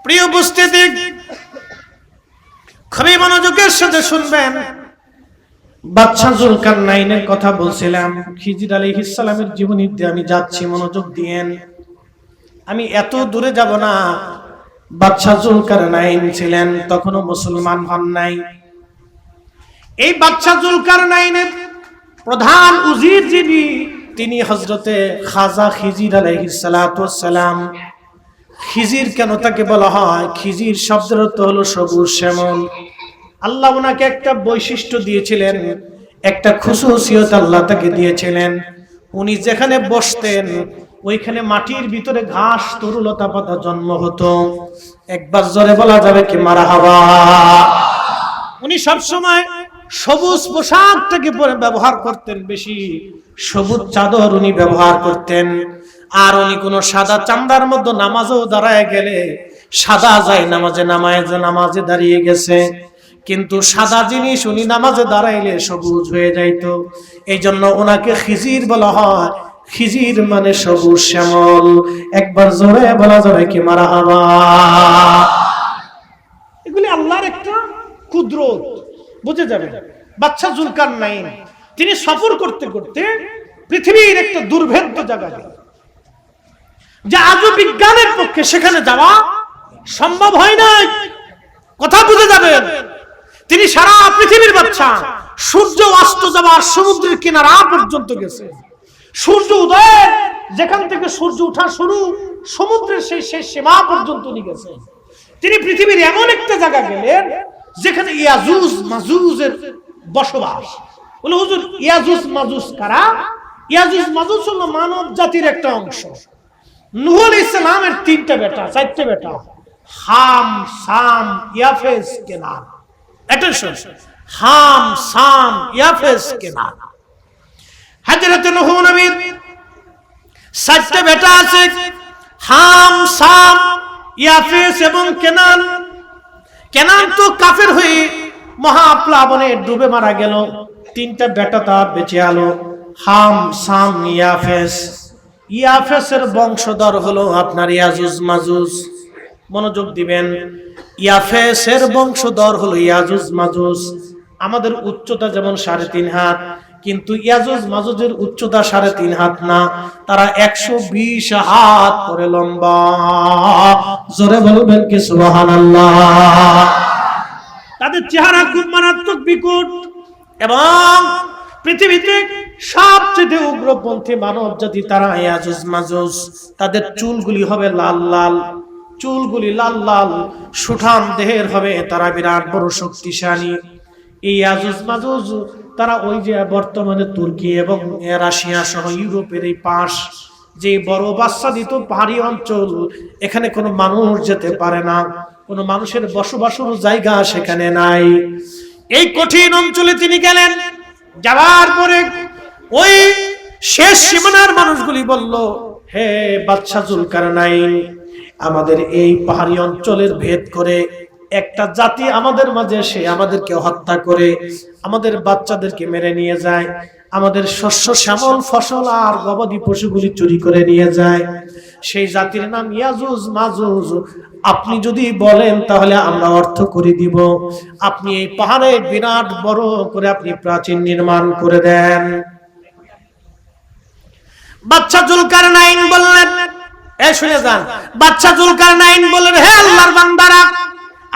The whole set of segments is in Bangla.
প্রিয় উপস্থিতি, খুবই মনোযোগের সাথে শুনবেন। বাদশা জুলকারনাইনের কথা বলছিলাম, খিজির আলাইহিস সালামের জীবনীতে আমি যাচ্ছি, মনোযোগ দিয়েন। আমি এত দূরে যাব না। বাদশা জুলকারনাইন ছিলেন, তখনও মুসলমান হন নাই। এই বাদশা জুলকারনাইনের প্রধান উজির যিনি, তিনি হযরতে খাজা খিজির আলাইহিস সালাতু ওয়াস সালাম। খিজির কেন তাকে বলা হয়? খিজির শব্দের অর্থ হলো সবুজ শ্যামল। আল্লাহ ওনাকে একটা বৈশিষ্ট্য দিয়েছিলেন, একটা খুশুসিয়ত আল্লাহ তাকে দিয়েছিলেন। উনি যেখানে বসতেন ওইখানে মাটির ভিতরে ঘাস তরুলতা পাতা জন্ম হতো। একবার জোরে বলা যাবে কি মারহাবা। উনি সবসময় সবুজ পোশাকটাকে পরে ব্যবহার করতেন, বেশি সবুজ চাদর উনি ব্যবহার করতেন। আর উনি কোন সাদা চামড়ার মধ্যে নামাজও দাঁড়ায় গেলে সাদা যায় নামাজে দাঁড়িয়ে গেছে, কিন্তু সাদা জিনিস উনি নামাজে দাঁড়াইলে সবুজ হয়ে যাইত। এই জন্য ওনাকে খিজির বলা হয়। খিজির মানে সবুজ শ্যামল। একবার জোরে বলা যাবে কি মারহাবা। এগুলি আল্লাহর একটা কুদরত, বুঝে যাবে। বাদশা জুলকারনাইন তিনি সফর করতে করতে পৃথিবীর একটা দুর্ভেদ্য জায়গায়, যে আজও বিজ্ঞানের পক্ষে সেখানে যাওয়া সম্ভব হয় নাই। কথা বুঝে যাবেন। তিনি সারা পৃথিবীর বাদশা, সূর্য অস্ত যাওয়ার সমুদ্রের কিনারা পর্যন্ত গেছে। সূর্য উদয় যেখান থেকে সূর্য ওঠা শুরু, সমুদ্রের সেই শেষ সীমা পর্যন্ত নিয়ে গেছে। তিনি পৃথিবীর এমন একটা জায়গা গেলেন যেখানে ইয়াজুজ মাজুজের বসবাস। বলে হুজুর, ইয়াজুজ মাজুজ কারা? ইয়াজুজ মাজুজ হলো মানব জাতির একটা অংশ। নূহ আলাইহিস সালামের 3টা বেটা, 4টে বেটা, হাম, সাম, ইয়াফেস, কেনান। অ্যাটেনশন, হাম, সাম, ইয়াফেস, কেনান। হযরত নূহ নবীর 4টে বেটা আছে, হাম, সাম, ইয়াফেস এবং কেনান। কেনান তো কাফের হয়ে মহাপ্লাবনে ডুবে মারা গেল। 3টা বেটা তার বেঁচে আলো, হাম, সাম, ইয়াফেস। ইয়াফেসের বংশধর হলো আপনার ইয়াজুজ মাজুজ। মনোযোগ দিবেন। ইয়াফেসের বংশধর হলো ইয়াজুজ মাজুজ। আমাদের উচ্চতা যেমন 3.5 হাত, কিন্তু ইয়াজুজ মাজুজের উচ্চতা 3.5 হাত না, তারা 120 হাত করে লম্বা। জোরে বলবেন কি সুবহানাল্লাহ। তাদের চেহারা খুব মারাত্মক বিকট, এবং পৃথিবীতে সবচেয়ে উগ্রপন্থী মানব জাতি তারা ইয়াজুজ মাজুজ। তাদের চুলগুলি হবে লাল লাল, চুলগুলি লাল লাল, সুঠাম দেহের হবে। তারা বিরাট বড় শক্তিশালী। এই ইয়াজুজ মাজুজ তারা ওই যে বর্তমানে তুর্কি এবং রাশিয়া সহ ইউরোপের এই পাশ, যে বড় বাচ্চাদিত পাহাড়ি অঞ্চল, এখানে কোনো মানুষ যেতে পারে না, কোনো মানুষের বসবাসের জায়গা সেখানে নাই। এই কঠিন অঞ্চলে তিনি গেলেন। যাওয়ার পরে ওই শেষ সীমানার মানুষগুলি বলল, হে বাদশা জুলকারনাইন, আমাদের এই পাহাড়ি অঞ্চলের ভেদ করে একটা জাতি আমাদের মাঝে এসে আমাদেরকে হত্যা করে আমাদের বাচ্চাদেরকে মেরে নিয়ে যায়, আমাদের শস্য শ্যামল ফসল আর গবাদি পশুগুলি চুরি করে নিয়ে যায়। সেই জাতির নাম ইয়াজুজ মাজুজ। আপনি যদি বলেন তাহলে আমরা অর্থ করে দিব। আপনি এই পাহাড়ে বিরাট বড় করে আপনি প্রাচীর নির্মাণ করে দেন। বাদশা জুলকারনাইন বললেন, এই শুনে যান। বাদশা জুলকারনাইন বললেন, হে আল্লাহর বান্দারা,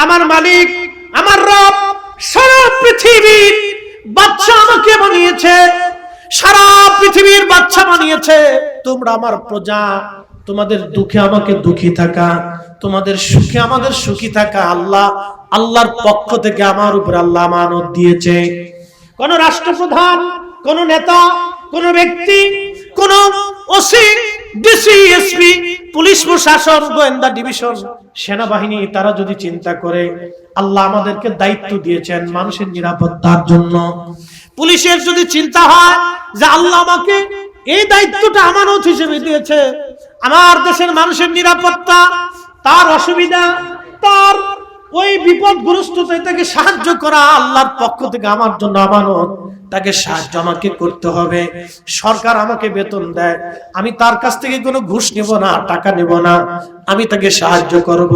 আমার মালিক, আমার রব সারা পৃথিবীর বাদশা আমাকে বানিয়েছে, সারা পৃথিবীর বাদশা বানিয়েছে। তোমরা আমার প্রজা, তোমাদের দুঃখে আমাকে দুঃখী থাকা, তোমাদের সুখে আমাদের সুখী থাকা। আল্লাহর পক্ষ থেকে আমার উপর আল্লাহ আমানত দিয়েছে। কোন রাষ্ট্রপ্রধান, কোন নেতা, কোন ব্যক্তি, কোন ওসি, ডিসি, এসপি, পুলিশ প্রশাসন, গোয়েন্দা ডিভিশন, সেনাবাহিনী, তারা যদি চিন্তা করে আল্লাহ আমাদেরকে দায়িত্ব দিয়েছেন মানুষের নিরাপত্তার জন্য, পুলিশের যদি চিন্তা হয় যে আল্লাহ আমাকে এই দায়িত্বটা আমানত হিসেবে দিয়েছে, আমার দেশের মানুষের নিরাপত্তা, তার অসুবিধা, তার ওই বিপদগ্রস্ততায় তাকে সাহায্য করা আল্লাহর পক্ষ থেকে আমার জন্য আমানত। তাকে সাহায্য আমাকে করতে হবে। সরকার আমাকে বেতন দেয়, আমি তার কাছ থেকে কোনো ঘুষ নেব না, টাকা নেব না, আমি তাকে সাহায্য করব।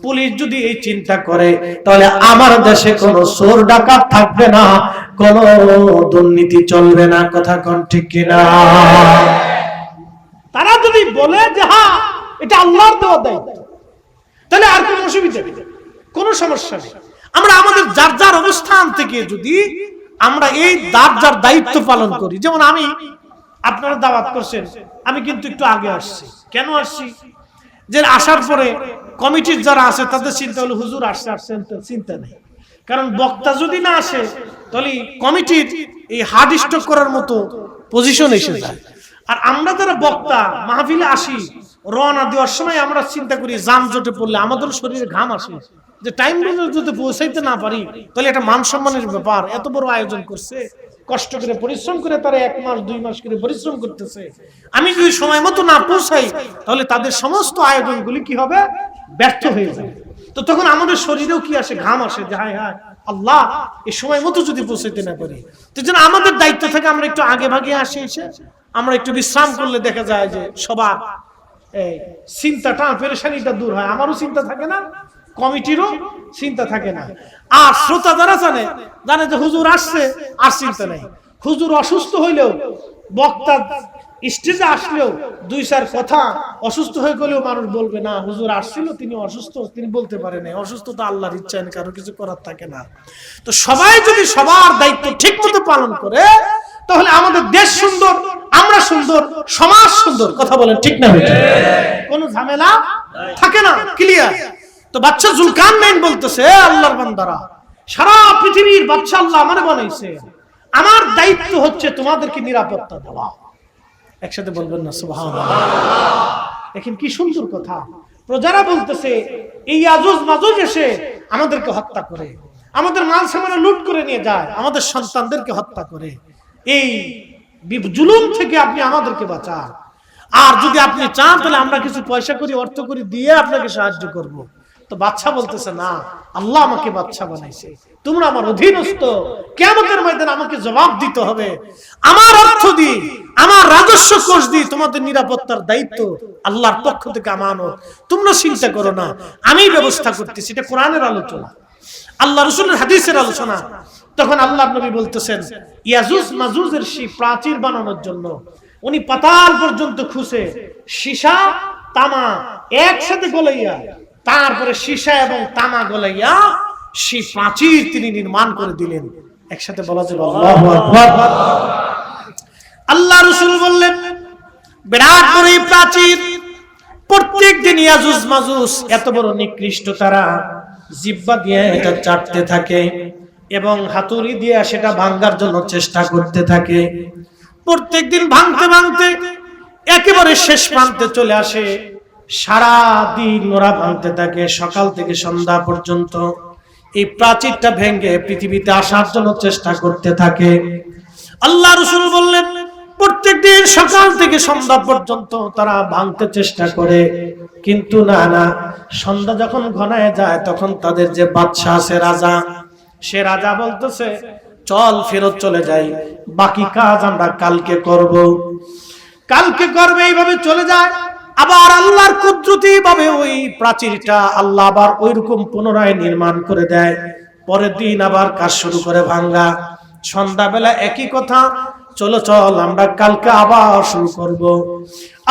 পুলিশ যদি এই চিন্তা করে তাহলে আমার দেশে কোনো চোর ডাকাত থাকবে না, কোনো দুর্নীতি চলবে না। কথা কোন ঠিক কিনা? তারা যদি বলে যে হ্যাঁ এটা আল্লাহর দেওয়া দায়িত্ব, তাহলে আর কোনো অসুবিধা নেই, কোনো সমস্যা নেই। আমরা আমাদের যার যার অবস্থান থেকে যদি আমরা এই যার দায়িত্ব পালন করি, যেমন আমি আপনারা দাওয়াত করছেন, আমি কিন্তু একটু আগে আসছি। কেন আসছি? যে আসার পরে কমিটির যারা আছে তাদের চিন্তা হলো হুজুর আসছে আসছেন, চিন্তা নেই। কারণ বক্তা যদি না আসে তাহলে কমিটির এই হার্ড স্টক করার মতো পজিশন এসে যায়। আর আমরা যারা বক্তা মাহফিলে আসি, রওনা দেওয়ার সময় আমরা চিন্তা করি যানজটে পড়লে আমাদের শরীরে ঘাম আসে, যে টাইম যদি পৌঁছাইতে না পারি তাহলে এটা মান সম্মানের ব্যাপার। এত বড় আয়োজন করছে, কষ্ট করে পরিশ্রম করে তারা 1 মাস 2 মাস করে পরিশ্রম করতেছে, আমি যদি সময় মতো না পৌঁছাই তাহলে তাদের সমস্ত আয়োজনগুলি কি হবে? ব্যর্থ হয়ে যাবে। তো তখন আমাদের শরীরেও কি আসে? ঘাম আসে, যে হায় হায় আল্লাহ এই সময় মতো যদি পৌঁছাইতে না পারি। তো যেন আমাদের দায়িত্ব থেকে আমরা একটু আগে ভাগে আসি, এসে আমরা একটু বিশ্রাম করলে দেখা যায় যে সবার এই চিন্তাটা পেরেশানিটা দূর হয়। আমারও চিন্তা থাকে না, কমিটিরও চিন্তা থাকে না। আর শ্রোতা যারা জানে যে হুজুর আসছে, আর চিন্তা নেই। হুজুর অসুস্থ হইলেও, বক্তা স্টেজে আসলেও 2-4 কথা অসুস্থ হয়ে গেলেও মানুষ বলবে না হুজুর আসছিল, তিনি অসুস্থ, তিনি বলতে পারে না। অসুস্থতা আল্লাহর ইচ্ছা, কারো কিছু করার থাকে না। তো সবাই যদি সবার দায়িত্ব ঠিক মতো পালন করে তাহলে আমাদের দেশ সুন্দর, আমরা সুন্দর, সমাজ সুন্দর। কথা বলেন ঠিক না? কোনো ঝামেলা থাকে না, ক্লিয়ার। তো বাদশা জুলকারনাইন বলতেছে, আল্লাহর বান্দারা, সারা পৃথিবীর বাদশা আল্লাহ আমারে বানাইছে, আমার দায়িত্ব হচ্ছে তোমাদেরকে নিরাপত্তা দেওয়া। একসাথে বলবেন না সুবহানাল্লাহ? দেখেন কি সুন্দর কথা। প্রজারা বলতেছে এই ইয়াজুজ মাজুজ এসে আমাদেরকে হত্যা করে, আমাদের মাল সামানা লুট করে নিয়ে যায়, আমাদের সন্তানদেরকে হত্যা করে। এই জুলুম থেকে আপনি আমাদেরকে বাঁচান। আর যদি আপনি চান তাহলে আমরা কিছু পয়সা করি, অর্থ করি দিয়ে আপনাকে সাহায্য করব। তো বাদশা বলতেছে না, আল্লাহ আমাকে বাদশা বানাইছে, তোমরা আমার অধীনস্থ, কিয়ামতের ময়দানে আমাকে জবাব দিতে হবে। আমার অর্থ দিয়ে, আমার রাজস্ব কোষ দিয়ে তোমাদের নিরাপত্তার দায়িত্ব আল্লাহর পক্ষ থেকে আমানত। তোমরা চিন্তা করো না, আমি ব্যবস্থা করতেছি। এটা কোরআনের আলোচনা, আল্লাহ রাসূলের হাদিসের আলোচনা। তখন আল্লাহর নবী বলতেছেন ইয়াজুজ মাজুজের সেই প্রাচীর বানানোর জন্য উনি পাতাল পর্যন্ত খুঁজে সীসা তামা একসাথে গলাইয়া, তারপরে সীসা এবং তামা গলাইয়া সেই প্রাচীর তিনি নির্মাণ করে দিলেন। একসাথে বলা যাবে আল্লাহু আকবার। আল্লাহ রাসূল বললেন বিরাট বড় এই প্রাচীর, প্রত্যেক দিন ইয়াজুজ মাজুজ এত বড় নিকৃষ্ট তারা জিহ্বা দিয়ে এটা চাটতে থাকে এবং হাতুড়ি দিয়ে সেটা ভাঙার জন্য চেষ্টা করতে থাকে। প্রত্যেকদিন ভাঙতে ভাঙতে একেবারে শেষ প্রান্তে চলে আসে। সারা দিন ওরা ভাঙতে থাকে, সকাল থেকে সন্ধ্যা পর্যন্ত এই প্রাচীরটা ভেঙে পৃথিবীতে আসার জন্য চেষ্টা করতে থাকে। আল্লাহ রাসূল বললেন প্রত্যেকদিন সকাল থেকে সন্ধ্যা পর্যন্ত তারা ভাঙতে চেষ্টা করে, কিন্তু না, সন্ধ্যা যখন ঘনায় যায় তখন তাদের যে বাদশা আছে, রাজা, সে রাজা বলতেছে চল ফেরত চলে যাই, বাকি কাজ আমরা কালকে করব। এইভাবে চলে যায়। আবার আল্লাহর কুদরতি ভাবে ওই প্রাচীরটা আল্লাহ আবার ওইরকম পুনরায় নির্মাণ করে দেয়। পরের দিন আবার কাজ শুরু করে ভাঙা। সন্ধ্যাবেলা একই কথা, চল আমরা কালকে আবার শুরু করব।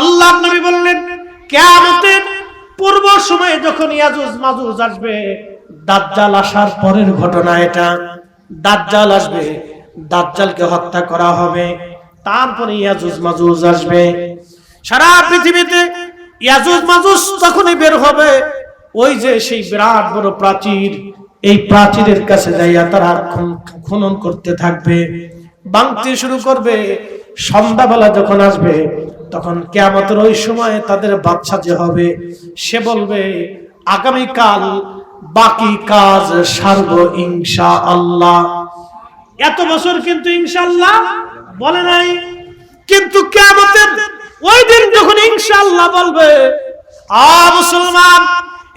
আল্লাহর নবী বললেন কিয়ামতের পূর্ব সময়ে যখন ইয়াজুজ মাজুজ আসবে, দাজ্জাল আসার পরের ঘটনা এটা। দাজ্জাল আসবে, দাজ্জালকে হত্যা করা হবে, তারপরে ইয়াজুজ মাজুজ আসবে। সারা পৃথিবীতে ইয়াজুজ মাজুজ তখনই বের হবে, ওই যে সেই বিরাট বড় প্রাচীর, এই প্রাচীরের কাছে যাইয়া তারা খনন করতে থাকবে, ভাঙতে শুরু করবে। সন্ধ্যাবেলা যখন আসবে তখন কিয়ামতের ওই সময় তাদের বাদশা যে হবে সে বলবে আগামীকাল বাকি কাজ সারবো ইনশাআল্লাহ। এত বছর কিন্তু ইনশাআল্লাহ বলে নাই, কিন্তু কিয়ামতের ওই দিন যখন ইনশাআল্লাহ বলবে, মুসলমান,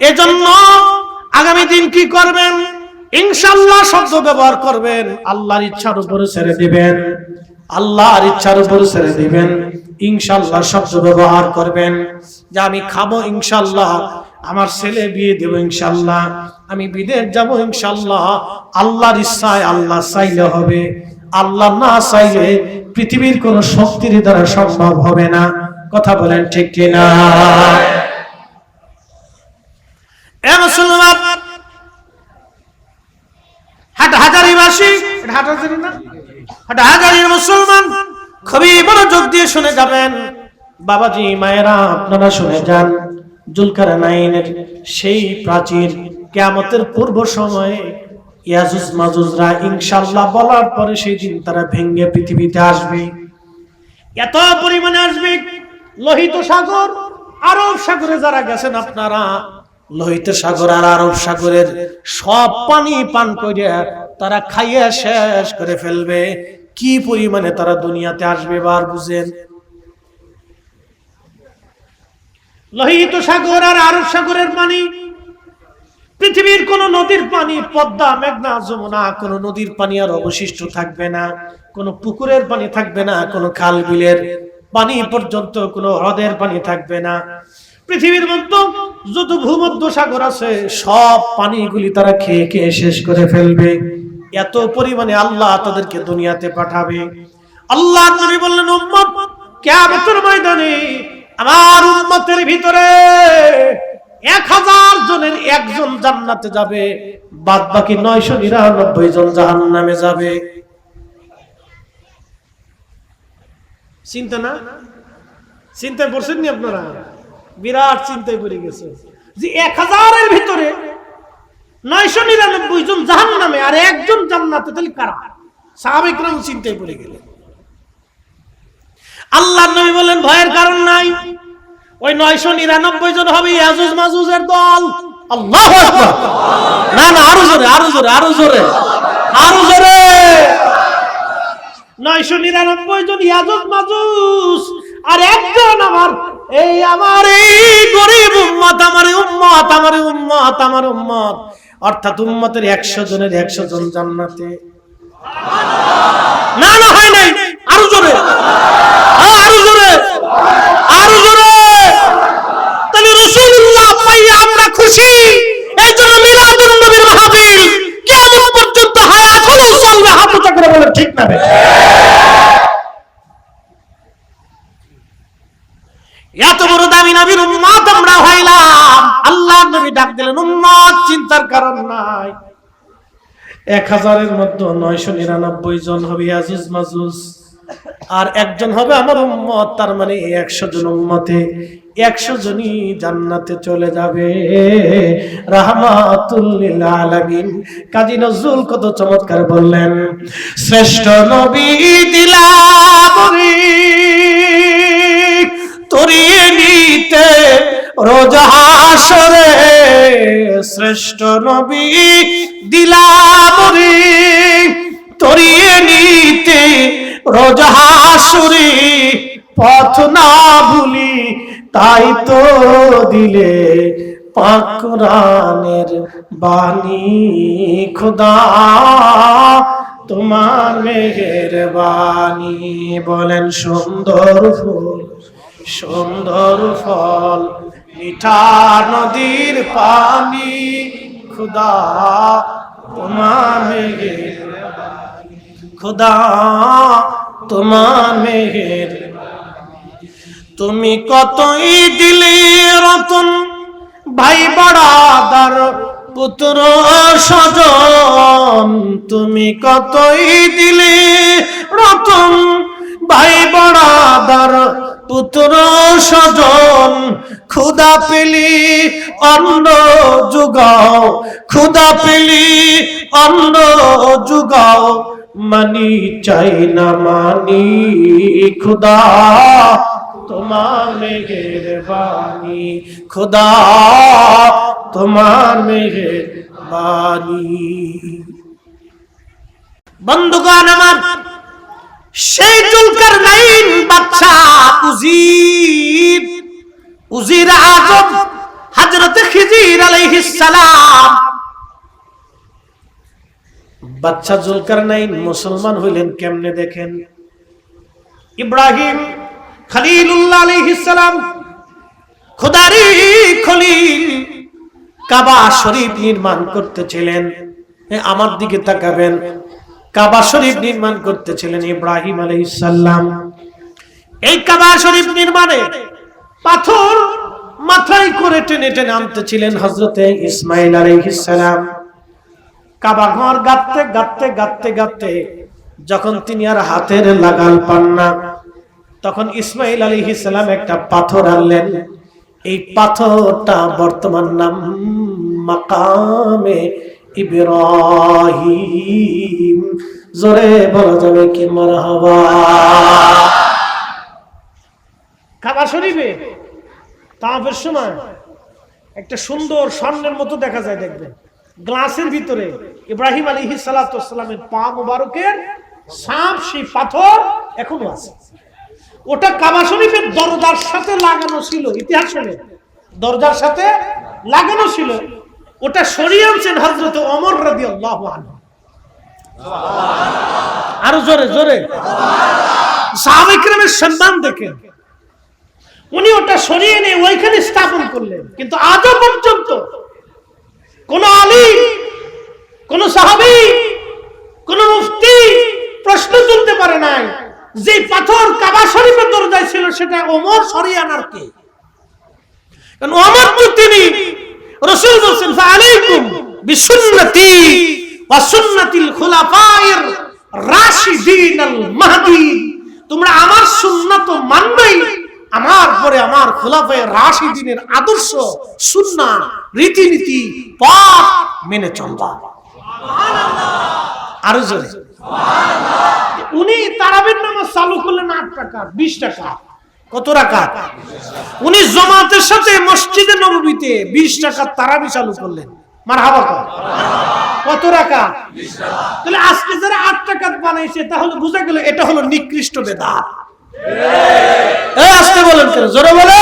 এজন্য আগামী দিন কি করবেন? ইনশাআল্লাহ শব্দ ব্যবহার করবেন, আল্লাহর ইচ্ছার উপরে ছেড়ে দিবেন, আল্লাহর ইচ্ছার উপরে ছেড়ে দিবেন। ইনশাআল্লাহ শব্দ ব্যবহার করবেন যে আমি খাবো ইনশাআল্লাহ, আমার ছেলে বিয়ে দেব ইনশাআল্লাহ, আমি বিদেশ যাব ইনশাআল্লাহ। আল্লাহর ইচ্ছায়, আল্লাহ চাইলে হবে, আল্লাহ না চাইলে পৃথিবীর কোন শক্তির দ্বারা সম্ভব হবে না। কথা বলেন ঠিক কিনা? এ মুসলমান, হাটহাজারীবাসী, হাটহাজারী না, হাটহাজারীর মুসলমান খুবই মনোযোগ দিয়ে শুনে যাবেন। বাবাজি, মায়েরা, আপনারা শুনে যান। জুলকারনাইনের সেই প্রাচীর কিয়ামতের পূর্ব সময়ে ইয়াজুজ মাজুজরা ইনশাআল্লাহ বলার পরে সেই দিন তারা ভেঙে পৃথিবীতে আসবে। এত পরিমাণে আসবে, লোহিত সাগর, আরব সাগরে যারা গেছেন আপনারা, লোহিত সাগর আর আরব সাগরের সব পানি পান করে তারা খাইয়ে শেষ করে ফেলবে। কি পরিমাণে তারা দুনিয়াতে আসবে বার বুঝেন। লোহিত সাগর আর আরব সাগরের পানি, পৃথিবীর কোন নদীর পানি, পদ্মা, মেঘনা, যমুনা, কোন নদীর পানি আর অবশিষ্ট থাকবে না, কোন পুকুরের পানি থাকবে না, কোন খাল বিলের পানি পর্যন্ত, কোন হ্রদের পানি থাকবে না। পৃথিবীর মধ্যে যত ভূমধ্য সাগর আছে সব পানিগুলি তারা খেয়ে খেয়ে শেষ করে ফেলবে। এত পরিমাণে আল্লাহ তাদেরকে দুনিয়াতে পাঠাবে। আল্লাহ নবী বললেন, উম্মত, কিয়ামতের ময়দানে আমার উম্মতের ভিতরে 1000 জনের একজন জান্নাতে যাবে, বাদ বাকি 999 জন জাহান্নামে যাবে। চিন্তা না? চিন্তায় পড়ছেন নি আপনারা? বিরাট চিন্তায় পড়ে গেছে যে 1000-এর ভিতরে 999 জন জাহান্নামে আর একজন জান্নাতে, তাহলে কারা? সাহাবায়ে কেরাম চিন্তায় পড়ে গেলেন। আল্লাহর নবী বলেন, ভয়ের কারণ নাই, ওই 999 জন হবে ইয়াজুজ মাজুজের দল। আল্লাহু আকবার! না না, আরো জোরে, আরো জোরে, আরো জোরে, আরো জোরে। 999 জন ইয়াজুজ মাজুজ আর একজন আমার এই গরীব উম্মত, আমার উম্মত, আমার উম্মত, আমার উম্মত, অর্থাৎ উম্মতের 100 জনের 100 জন জান্নাতে। না না, হয় নাই, আরো জোরে, আরো জোরে, আরো জোরে। তাহলে রাসূলুল্লাহ পাইয়া আমরা খুশি, এই জন্য মিলাদুন নবীর মাহফিল কিয়ামত পর্যন্ত হায়াত হলেও চলবে। হাত উঁচা করে বলেন ঠিক না? এত বড় দামি নবীর উম্মত আমরা হইলাম। আল্লাহ নবী ডাক দিলেন, উম্মত, চিন্তার কারণ নাই। 1000-এর মধ্যে 999 জন হবে ইয়াজুজ মাজুজ আর একজন হবে আমার উম্মত। তার মানে 100 জন উম্মতে 100 জনই জান্নাতে চলে যাবে। রাহমাতুল লিল আলামিন কাজী নজরুল কত চমৎকার বললেন, শ্রেষ্ঠ নবী দিলাবরি তরিয়ে নিতে রোজ হাসরে, শ্রেষ্ঠ নবী দিলাবরি তরিয়ে নিতে রোজ হাসরে, পথ না ভুলি তাই তো দিলে পাক কোরআনের বাণী। খোদা তোমার মেহেরবানি। বলেন, সুন্দর ফুল, সুন্দর ফল, মিঠা নদীর পানি, খোদা তোমার মেহেরবানি, খোদা তোমার মেহেরবানি। তুমি কতই দিলে রতন, ভাই বড়াদার পুত্র স্বজন, তুমি কতই দিলে রতন, ভাই বড়াদার পুত্র স্বজন। ক্ষুধা পেলি অন্ন জুগাও, ক্ষুধা পেলি অন্ন জুগাও, মানি চাই না মানি, খোদা তোমার মেহেরবানি, খোদা তোমার মেহেরবানি। বন্ধুগণ আমার, সেই জুলকারনাইন বাদশা উজির আজম হযরত খিজির আলাইহিস সালাম বাচ্চা জুলকারনাইন মুসলমান হইলেন কেমনে দেখেন। ইব্রাহিম খলিলুল্লাহ আলাইহিস সালাম, খোদারি খলিল, কাবা শরীফ নির্মাণ করতেছিলেন। আমার দিকে তাকাবেন, কাবা শরীফ নির্মাণ করতেছিলেন ইব্রাহিম আলাইহিস সালাম। এই কাবা শরীফ নির্মাণে পাথর মাথায় করে টেনে টেনে আনতেছিলেন হযরতে ইসমাঈল আলাইহিস সালাম। কাবা ঘর গাঁথতে গাঁথতে গাঁথতে গাঁথতে যখন তিনি আর হাতের লাগাল পান না, তখন ইসমাঈল আলাইহিস সালাম একটা পাথর আনলেন। এই পাথরটা বর্তমান নাম মাকামে ইব্রাহিম। জোরে বলা যাবে কি মারহাবা। কাবা শরীফে তাওয়াফের সময় একটা সুন্দর স্বর্ণের মতো দেখা যায়, দেখবেন গ্লাসের ভিতরে ইব্রাহিম আলাইহিস সালাতু ওয়াস সালামের পা মুবারকের ছাপ, সেই পাথর এখনো আছে। ওটা কাবা শরীফের দরজার সাথে লাগানো ছিল, ইতিহাস শুনে দরজার সাথে লাগানো ছিল। ওটা সরিয়ে আনছেন হযরত ওমর রাদিয়াল্লাহু আনহু। আরো জোরে জোরে সাহাবায়ে কেরামের সম্মান দেখেন। উনি ওটা সরিয়ে এনে ওইখানে স্থাপন করলেন। কিন্তু আজও পর্যন্ত কোন আলিম, কোন সাহাবী, কোন মুফতি প্রশ্ন তুলতে পারে নাই যে পাথর কাবা শরীফের দরজায় ছিল সেটা ওমর সরিয়ে আনার কে? কারণ ওমর তো তিনি রাসূল বলেছেন ফাআলাইকুম বিসুন্নতি ওয়া সুন্নাতিল খুলাফায়ের রাশিদিনাল মাহদীন। তোমরা আমার সুন্নাত মানবেই, আমার পরে আমার খুলাফায়ে রাশিদিনের আদর্শ, সুন্নাহ, রীতিনীতি, পথ মেনে চলবা। সুবহানাল্লাহ। আরো জোরে সুবহানাল্লাহ। উনি তারাবির নামাজ চালু করলেন 8 রাকাত, 20 রাকাত। কত রাকাত? উনি জামাতের সাথে মসজিদে নববীতে 20 রাকাত তারাবি চালু করলেন। মারহাবা। কত রাকাত? 20 রাকাত। তাহলে আজকে যারা 8 রাকাত বানাইছে তাহলে বুঝা গেল এটা হলো নিকৃষ্ট বেদাত। এই আসতে বলেন কেন? জোরে বলে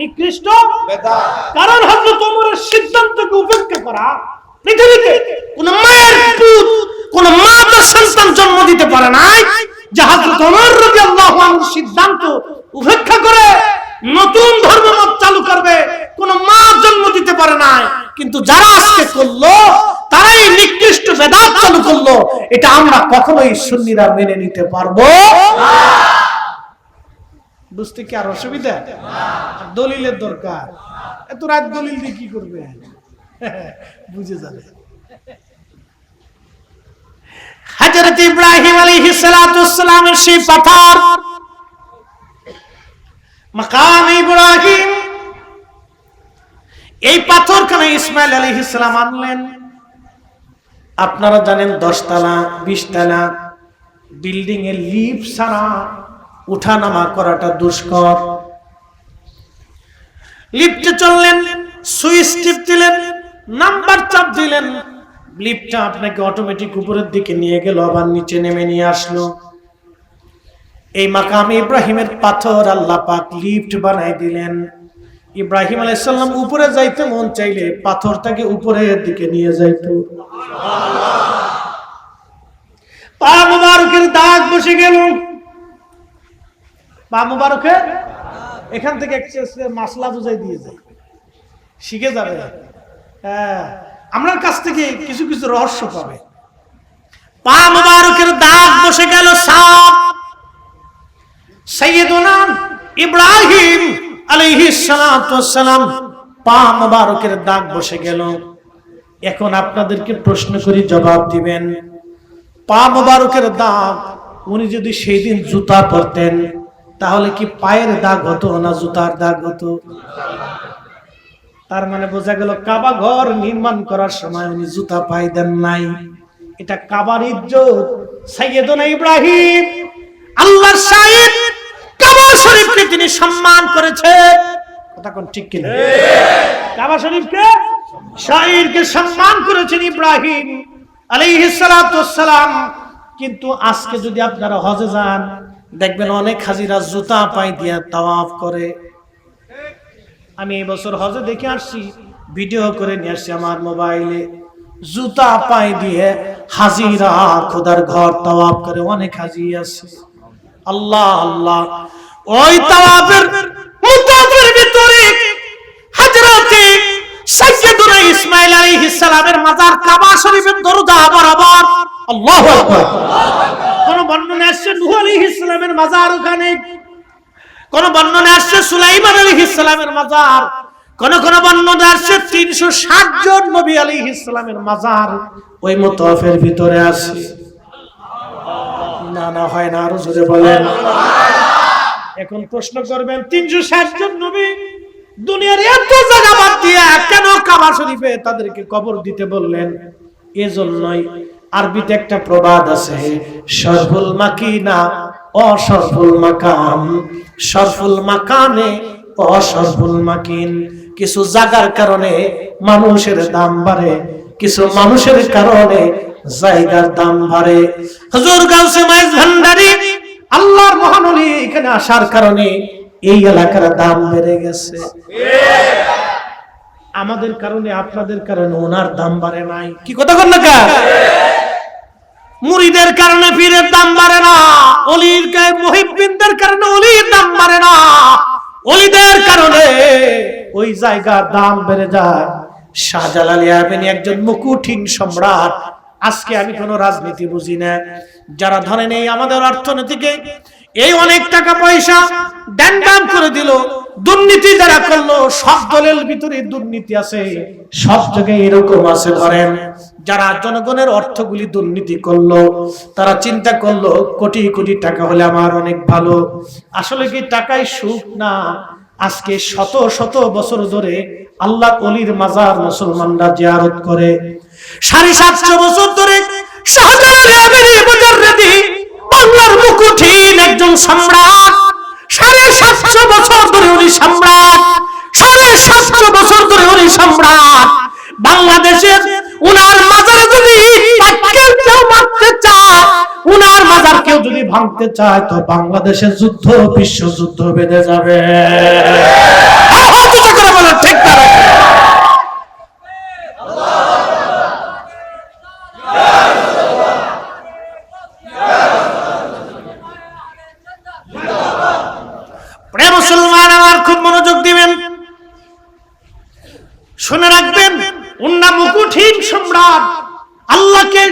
নিকৃষ্ট বেদাত। কারণ হযরত ওমরের সিদ্ধান্তকে উপেক্ষা করা, পৃথিবীতে কোন মায়ের পুত, কোন মা তার সন্তান জন্ম দিতে পারে নাই যে হযরত ওমর রাদিয়াল্লাহু আনহুর সিদ্ধান্ত উপেক্ষা করে নতুন ধর্মমত চালু করবে, কোন মা জন্ম দিতে পারে নাই। কিন্তু যারা আজকে করলো তারাই নিকৃষ্ট বেদাত চালু করলো। এটা আমরা কখনোই সুন্নিরা মেনে নিতে পারবো না। বুঝতে কি আর অসুবিধা? দলিলের দরকার। এত রাত দলিল দিয়ে কি করবে? বুঝে যাবে। হযরত ইব্রাহিম আলাইহিস সালাতু ওয়াস সালামের সেই পাথর মাকাম ইব্রাহিম, এই পাথরখানে ইসমাঈল আলাইহিস সালাম আনলেন। আপনারা জানেন 10 তলা 20 তলা বিল্ডিং এর লিফট ছাড়া উঠানামা করাটা দুষ্কর। লিফটে চললেন, সুইচ টিপ দিলেন, নাম্বার চাপ দিলেন, লিফটটা আপনাকে অটোমেটিক উপরের দিকে নিয়ে গেল, আবার নিচে নেমে নিয়ে আসলো। এই মাকাম ইব্রাহিমের পাথর আল্লাহ পাক লিফট বানাই দিলেন। ইব্রাহিম আলাইহিস সালাম উপরে যাইতে মন চাইলে পাথরটাকে উপরের দিকে নিয়ে যাইতো। সুবহানাল্লাহ। পা মুবারকের দাগ বসে গেল। পা মুবারকে এখান থেকে একটা মাসলা বুঝাই দিয়ে যায়, শিখে যাবে। হ্যাঁ, আমার কাছ থেকে কিছু কিছু রহস্য পাবে। পা মুবারকের দাগ বসে গেল সাপ। সাইয়েদুনা ইব্রাহিম আলাইহিস সালাতু ওয়াস সালাম পা মুবারকের দাগ বসে গেল। এখন আপনাদেরকে প্রশ্ন করি, জবাব দিবেন। পা মুবারকের দাগ, উনি যদি সেই দিন জুতা পরতেন তাহলে কি পায়ের দাগ হতো না জুতার দাগ হতো? তার মানে বোঝা গেল কাবা ঘর নির্মাণ করার সময় উনি জুতা পায়ে দেন নাই। এটা কাবার ইজ্জত। সাইয়েদুনা ইব্রাহিম আল্লাহর শাহিদ, কাবা শরীফকে তিনি সম্মান করেছেন। কথা কোন ঠিক কিনা? কাবা শরীফকে, শাহিদকে সম্মান করেছেন ইব্রাহিম আলাইহিস সালাতু ওয়াস সালাম। কিন্তু আজকে যদি আপনারা হজে যান দেখবেন অনেক হাজিরা জুতা পায়ে দিয়ে তাওয়াফ করে। আমি এই বছর হজে দেখে আসছি, ভিডিও করে নিয়ে আসছি আমার মোবাইলে। জুতা পায়ে দিয়ে হাজিরা খোদার ঘর তাওয়াফ করে। অনেক হাজি আছে, আল্লাহ আল্লাহ। ওই তাওয়াফের মুতাফের ভিতরে হযরতে সাইয়্যিদুনা ইসমাঈল আলাইহিস সালামের মাজার কাবা শরীফের দরজা বরাবর। আল্লাহু আকবার। কোন বর্ণনা আসছে নূহ আলাইহিস সালামের মাজার ওখানে, কোন বর্ণনা আসছে সুলাইমান আলাইহিস সালামের মাজার, কোন কোন বর্ণনা আসছে 360 জন নবী আলাইহিস সালামের মাজার ওই মুতাফের ভিতরে আছে। না না হয় না, আরো জোরে বলেন। এখন প্রশ্ন করবেন 360 জন নবী দুনিয়ার এত জায়গা বাদ দিয়ে কেন কাবা শরীফে তাদেরকে কবর দিতে বললেন? এজন্যই আরবিতে একটা প্রবাদ আছে, শরফুল মাকিনা অশরফুল মাকাম, শরফুল মাকানে অশরফুল মাকিন। কিছু জায়গার কারণে মানুষের দাম বাড়ে, কিছু মানুষের কারণে জায়গার দাম বাড়ে। হুজুর গাউসে মাইজ ভান্ডারী আল্লাহর মহান ওলি এখানে আসার কারণে এই এলাকার দাম বেড়ে গেছে। আমাদের কারণে আপনাদের কারণে ওনার দাম বাড়ে নাই। কি কথা বল না? মুরিদের কারণে পীরের দাম বাড়ে না, ওলির মুহিব্বিনদের কারণে ওলির দাম বাড়ে না, ওলিদের কারণে ওই জায়গার দাম বেড়ে যায়। শাহজালাল ইয়ামানি একজন মুকুটহীন সম্রাট। আজকে আমি কোন রাজনীতি বুঝি না, যারা ধরেন এই আমাদের অর্থনীতিকে এই অনেক টাকা পয়সা দান করে দিল, দুর্নীতি যারা করলো, সব দলের ভিতরে দুর্নীতি আছে, সব জায়গায় এরকম আছে। ধরেন যারা জনগণের অর্থগুলি দুর্নীতি করলো, তারা চিন্তা করলো কোটি কোটি টাকা হলে আমার অনেক ভালো। আসলে কি টাকাই সুখ না? আজকে শত শত বছর ধরে আল্লাহ ওলির মাজার মুসলমানরা জিয়ারত করে। 750 বছর ধরে শাহজালাল ইয়ামানি মুজাররিদি বাংলার মুকুটহীন একজন সম্রাট, 750 বছর ধরে উনি সম্রাট, 750 বছর ধরে উনি সম্রাট। বাংলাদেশের উনার মাজার যদি কেউ মারতে চায়, উনার মাজার কেউ যদি ভাঙতে চায়, তো বাংলাদেশের যুদ্ধ বিশ্বযুদ্ধ বেঁধে যাবে। ঠিক না? মুসলমান আমার খুব মনোযোগ দিবেন, শুনে রাখবেন, উন্না মুকুটহীন সম্রাট আল্লাহকে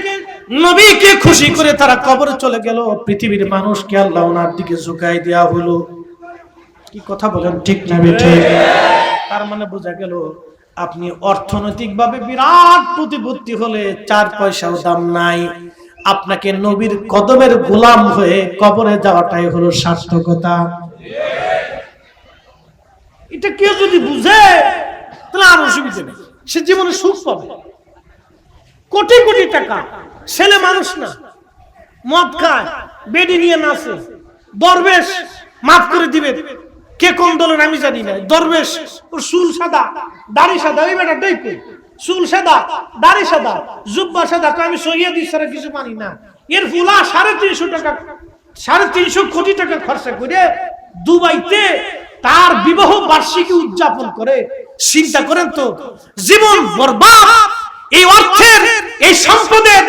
নবীকে খুশি করে তারা কবরে চলে গেল। পৃথিবীর মানুষকে আল্লাহ ওনার দিকে ঝুঁকাই দেওয়া হলো। কি কথা বলেন, ঠিক না বেঠিক? তার মানে বোঝা গেল আপনি অর্থনৈতিকভাবে বিরাট প্রতিপত্তি হলে 4 পয়সাও দাম নাই, আপনাকে নবীর কদমের গোলাম হয়ে কবরে যাওয়াটাই হলো সার্থকতা। এটা কেউ যদি বুঝে তাহলে আর অসুবিধা নেই, সে জীবনে সুখ পাবে। কোটি কোটি টাকা, ছেলে মানুষ না, মদ খায়, বেডি নিয়ে নাচে, দরবেশ মাফ করে দিবে, কে কোন দলের আমি জানি না, দরবেশ ওর চুল সাদা দাড়ি সাদা, ওই বেটা দেখবে চুল সাদা দাড়ি সাদা জুব্বা সাদা, আমি সহিয়াদি ছাড়া কিছু মানি না। এর ফুলা 350 টাকা, 350 কোটি টাকা খরচা করে দুবাইতে তার বিবাহ বার্ষিকী উদযাপন করে। চিন্তা করেন তো, জীবন বরবাদ। এই অর্থের, এই সম্পদের,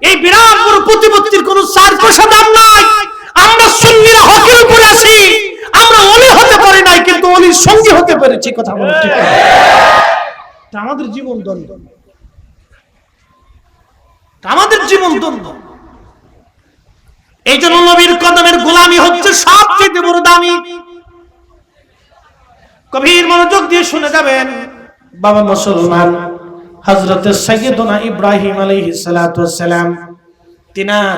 এই বিরাট বড় প্রতিপত্তির কোন 4 পয়সা দাম নাই। আমরা সুন্নিরা হকের উপরে আছি, আমরা ওলি হতে পারি নাই, কিন্তু ওলির সঙ্গী হতে পেরেছি। কথা বলে ঠিক আছে? আমাদের জীবন দ্বন্দ্ব, আমাদের জীবন দ্বন্দ্ব। এই জন্য নবীর কদমের গোলামি হচ্ছে সবচেয়ে বড় দামি। গভীর মনোযোগ দিয়ে শুনে যাবেন বাবা মুসলমান। হযরতে সাইয়্যিদুনা ইব্রাহিম আলাইহিস সালাতু ওয়াস সালাম, তিনার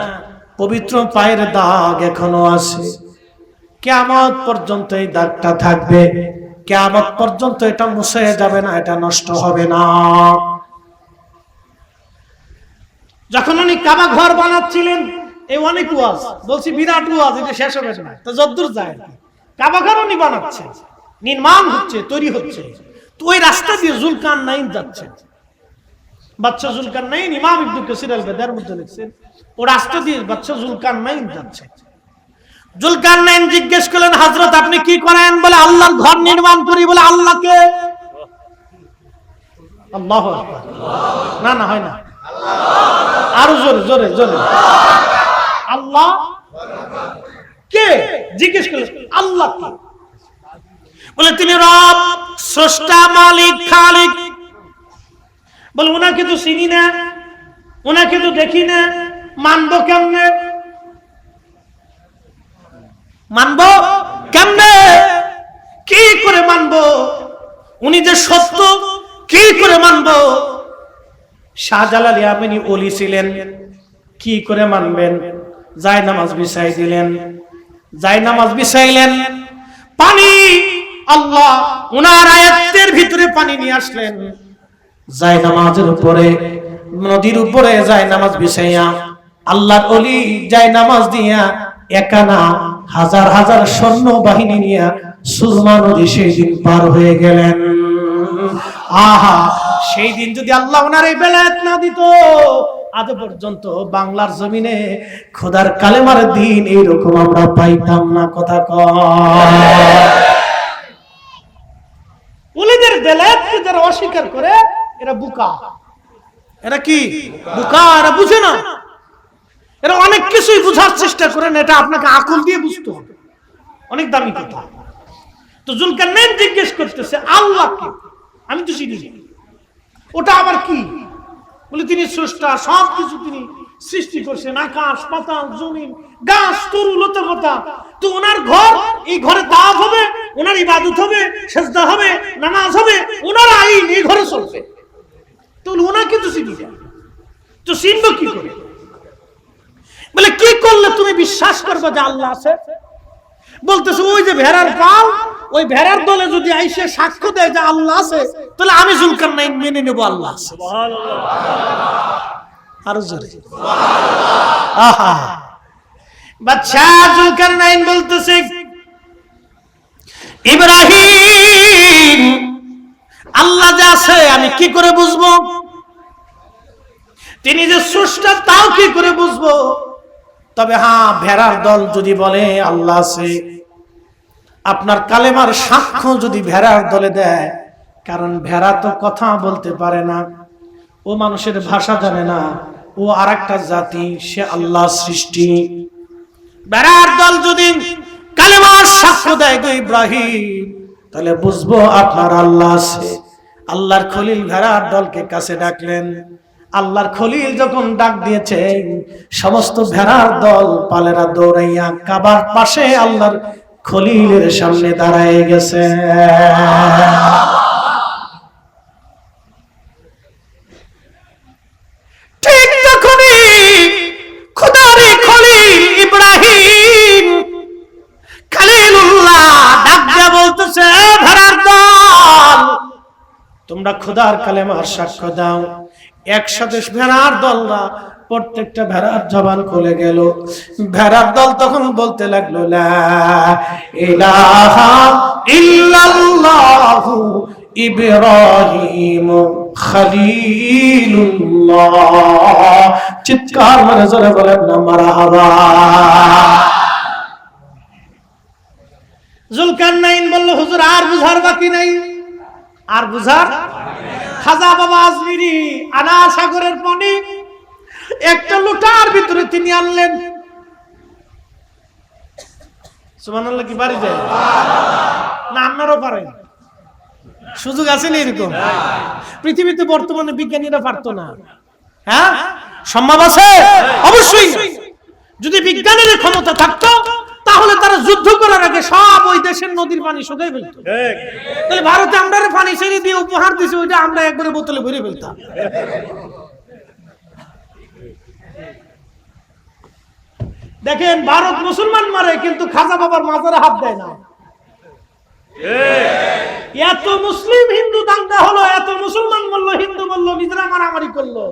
পবিত্র পায়ের দাগ এখনো আছে। কিয়ামত পর্যন্ত এই দাগটা থাকবে, কিয়ামত পর্যন্ত এটা মুছে যাবে না, এটা নষ্ট হবে না। যখন উনি কাবা ঘর বানাচ্ছিলেন, এই অনেক ওয়াজ বলছি, বিরাট ওয়াজ, এটা শেষ হবে না, তো যতদূর যায় কাবা ঘর উনি বানাচ্ছে, নির্মাণ হচ্ছে, তৈরি হচ্ছে। তো ওই রাস্তা দিয়ে জুলকারনাইন যাচ্ছে, বাদশা জুলকারনাইন, ইমাম ইবনে কাসির আল-বাদার মধ্যে লিখছেন, ও রাস্তা দিয়ে বাদশা জুলকারনাইন যাচ্ছে। জুলকারনাইন জিজ্ঞেস করলেন, হযরত আপনি কি করেন? বলে আল্লাহর ঘর নির্মাণ করি। বলে আল্লাহকে? আল্লাহু আকবার। না না, হয় না। আরো জোরে জোরে জোরে। আল্লাহ কে? জিজ্ঞেস করলেন আল্লাহ কে? বলে তিনি রব, স্রষ্টা, মালিক, খালিক। বলে ওনাকে তো চিনি না, ওনাকে তো দেখি না, মানবো কেমনে? মানবো কেমনে? কি করে মানবো? উনি যে সত্য কি করে মানবো? শাহজালাল ইয়ামানি ওলি ছিলেন, কি করে মানবেন? যায় নামাজ বিছাই দিলেন, যায় নামাজ বিছাইলেন, পানি আল্লাহ উনার আয়াতের ভিতরে পানি নিয়ে আসলেন, যায় নামাজের উপরে, নদীর উপরে যায় নামাজ বিছাইয়া আল্লাহর ওলি যায় নামাজ দিয়া একানা হাজার হাজার সৈন্য বাহিনী নিয়ে সুরমা নদী সেই দিন পার হয়ে গেলেন। আহা, সেই দিন যদি আল্লাহ ওনার এই বেলায়েত না দিত, আজ পর্যন্ত বাংলার জমিনে খোদার কালেমার দিন এইরকম আমরা পাইতাম না। কথা কয় ওলিদের বেলায়েতকে যারা অস্বীকার করে এরা বোকা। এরা কি বোকা? এরা বুঝে না, এরা অনেক কিছুই বুঝার চেষ্টা করেন, এটা আপনাকে আকল দিয়ে বুঝতে হবে। অনেক দামি কথা। তো জুলকারনাইন জিজ্ঞেস করতেছে আল্লাহ কে? আমি তো চিনি না, ওটা আবার কি? বলে তিনি স্রষ্টা, সব কিছু তিনি সৃষ্টি করছেন, আকাশ পাতাল জমিন গাছ তরু লতা পাতা। তো ওনার ঘর, এই ঘরে তাওয়াফ হবে, ওনার ইবাদত হবে, সিজদা হবে, নামাজ হবে, ওনার আইন এই ঘরে চলবে। তো ওনাকে তো চিনি না, তো চিনবো কি করে? বলে কি করলে তুমি বিশ্বাস করবে যে আল্লাহ আছে? বলতেছে ওই যে ভেড়ার পাল, ওই ভেড়ার দলে যদি আইসে সাক্ষ্য দেয় যে আল্লাহ আছে, তাহলে আমি জুলকারনাইন মেনে নেব আল্লাহ আছে। আরো জোরে আহা। বাদশাহ জুলকারনাইন বলতেছে ইব্রাহিম আল্লাহ যে আছে আমি কি করে বুঝবো? তিনি যে স্রষ্টা তাও কি করে বুঝবো? তবে হ্যাঁ, ভেড়ার দল যদি বলে আল্লাহ আছে, আপনার কালেমার সাক্ষ্য যদি ভেড়ার দলে দেয়, কারণ ভেড়া তো কথা বলতে পারে না, ও মানুষের ভাষা জানে না, ও আরেকটা জাতি, সে আল্লাহ সৃষ্টি। ভেড়ার দল যদি কালেমার সাক্ষ্য দেয় গো ইব্রাহিম, তাহলে বুঝবো আপনার আল্লাহ আছে। আল্লাহর খলিল ভেড়ার দলকে কাছে ডাকলেন। আল্লাহর খলিল যখন ডাক দিয়েছে, সমস্ত ভেড়ার দল পালেরা দৌড়াইয়া কাবার পাশে আল্লাহর খলিলের সামনে দাঁড়ায় গেছে। ঠিক তখনই খোদার খলিল ইব্রাহিম খলিলুল্লাহ ডাক দিয়ে বলতেছে, ভেড়ার দল তোমরা খোদার কালেমার সাক্ষ্য দাও। একসাথে ভেড়ার দলরা প্রত্যেকটা ভেড়ার জবান খুলে গেল। ভেড়ার দল তখন বলতে লাগলো লা ইলাহা ইল্লাল্লাহু ইব্রাহিম খলিলুল্লাহ। চিৎকার করে জোরে বলেন না মারহাবা। জুলকারনাইন বলল হুজুর আর বুঝার বাকি নাই, আর বুঝার। খাজা বাবা আজমিরি আনা সাগরের পানি একটা লোটার ভিতরে তিনি আনলেন। সুবহানাল্লাহ কি বাড়ি যায় না? আপনারও পারেন, সুযোগ আছে না এরকম? পৃথিবীতে বর্তমানে বিজ্ঞানীরা পারতো না। হ্যাঁ, সম্ভব আছে অবশ্যই। যদি বিজ্ঞানের ক্ষমতা থাকতো তাহলে তারা যুদ্ধ করার আগে সব ওই দেশের নদীর পানি শুকিয়ে ফেলতো। তাহলে ভারতে আমরা পানি ছেড়ে দিয়ে উপহার দিয়েছে, ওইটা আমরা একবারে বোতলে ভরে ফেলতাম। দেখেন, ভারত মুসলমান মারে কিন্তু খাজা বাবার মাজারে হাত দেয় না। এত মুসলিম হিন্দু দাঙ্গা হলো, এত মুসলমান বললো, হিন্দু বললো, নিজেরা মারামারি করলো,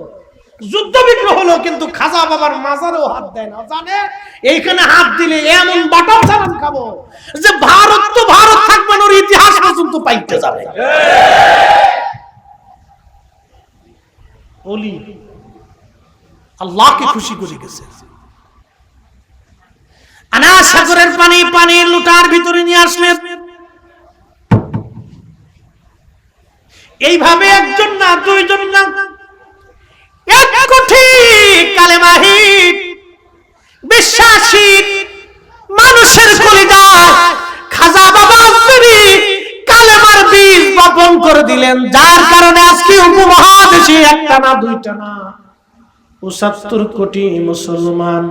যুদ্ধ বিগ্রহ হলো, কিন্তু খাজা বাবার মাজারেও হাত দেয় না। জানে এইখানে হাত দিলে এমন বাটার চালান খাবো যে ভারত তো ভারত থাকবে না, ওর ইতিহাস পর্যন্ত পাইতে যাবে। ওলি আল্লাহকে খুশি করে গেছে। আনা সাগরের পানি পানির লোটার ভিতরে নিয়ে আসলে এইভাবে একজন না, দুইজন না, 1 করে দিলেন, যার কারণে আজকে উপমহাদেশে একটা না দুইটা না ৭৫ কোটি মুসলমান।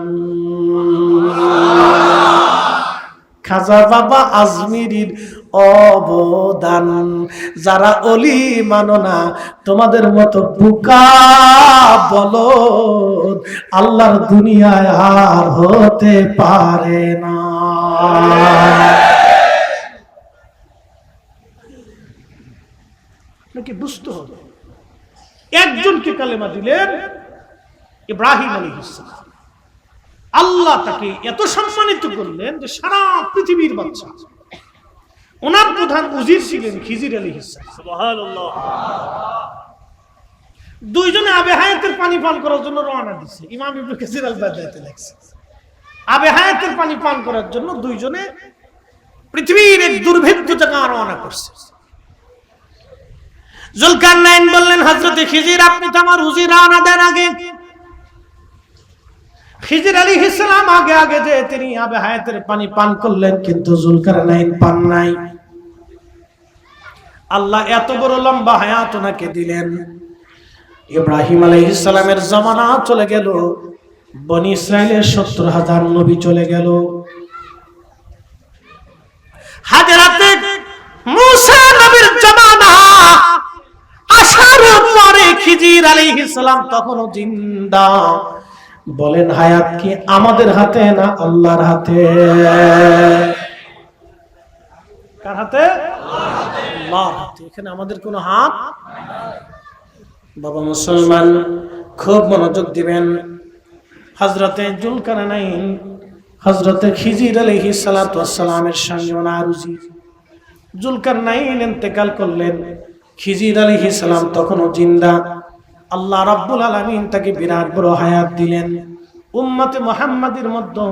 খাজা বাবা আজমিরির অবদান, যারা অলি মানো না তোমাদের মতো বুকা বলদ আল্লাহর দুনিয়ায় আর হতে পারে না। নাকি বুঝতে হবে, একজনকে কালেমা দিলেন ইব্রাহিম আলাইহিস সালাম, আল্লাহ তাকে এত সম্মানিত করলেন যে সারা পৃথিবীর বাদশা, ওনার প্রধান উজির ছিলেন খিজির আলাইহিস সালাম। সুবহানাল্লাহ। দুইজনে আবে হায়াতের পানি পান করার জন্য রওনা দিছে। ইমাম ইবনে কাসির আল-বাগদাদীতে লেখছে, আবে হায়াতের পানি পান করার জন্য দুইজনে পৃথিবীর এক দুর্ভেদ্য জায়গা রওনা করছে। জুলকারনাইন বললেন, হযরত খিজির আপনি তো আমার উজির, রওনা দেন আগে। খিজির আলাইহিস সালাম আগে আগে যে তিনি আবে হায়াতের পানি পান করলেন, কিন্তু জুলকারনাইন পান নাই। আল্লাহ এত বড় লম্বা হায়াত ওনাকে দিলেন। ইব্রাহিম আলাইহিস সালামের জামানা চলে গেল, বনি ইসরাইলের ৭০,০০০ নবী চলে গেল। হাজরাতে মুসা নবীর জামানা আসার পরে খিজির আলাইহিস সালাম তখনও জিন্দা। বলেন হায়াত কি আমাদের হাতে না আল্লাহর হাতে? কার হাতে? আল্লাহর হাতে। এখানে আমাদের কোনো হাত? বাবা মুসলমান খুব মনোযোগ দিবেন। হযরতে জুলকারনাইন হযরতে খিজির আলাইহিস সালাতু ওয়াস সালামের সঙ্গে ওনার উজির জুলকারনাইন ইন্তেকাল করলেন। খিজির আলাইহিস সালাম তখনও জিন্দা। আল্লাহ রাব্বুল আলামিন তাকে বিরাট বড় হায়াত দিলেন। উম্মতে মুহাম্মাদের মধ্যে